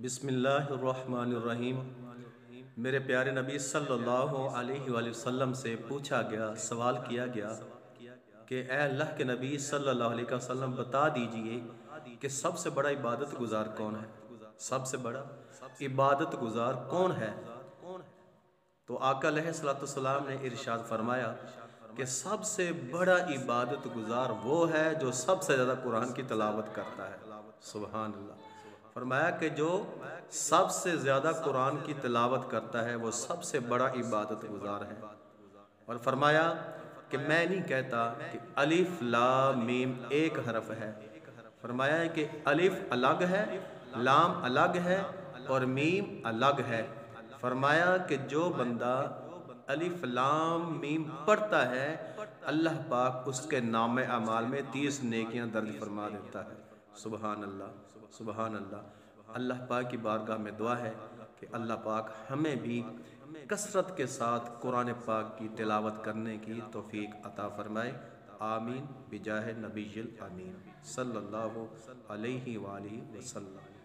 बिस्मिल्लाहिर्रहमानिर्रहीम। मेरे प्यारे नबी सल्लल्लाहु अलैहि वसल्लम से पूछा गया, सवाल किया गया कि ए अल्लाह के नबी सल्लल्लाहु अलैहि वसल्लम बता दीजिए कि सबसे बड़ा इबादत गुजार कौन है। सबसे बड़ा इबादत गुजार कौन है? तो आका अलैहिस्सलाम ने इरशाद फरमाया कि सबसे बड़ा इबादत गुजार वो है जो सबसे ज़्यादा कुरान की तिलावत करता है। सुभान अल्लाह। फरमाया कि जो सबसे ज़्यादा कुरान की तिलावत करता है वो सबसे बड़ा इबादत गुजार है। और फरमाया कि मैं नहीं कहता कि अलिफ लाम मीम एक हरफ है। फरमाया है कि अलिफ अलग है, लाम अलग है और मीम अलग है। फरमाया कि जो बंदा अलिफ लाम मीम पढ़ता है, अल्लाह पाक उसके नामे अमाल में 30 नेकियां दर्ज फरमा देता है। सुबहान अल्लाह, सुबहान अल्लाह। अल्लाह पाक की बारगाह में दुआ है कि अल्लाह पाक हमें भी कसरत के साथ कुरान पाक की तिलावत करने की तौफीक अता फरमाए। आमीन बिजाह नबील अमीन सल्लल्लाहु अलैहि वसल्लम।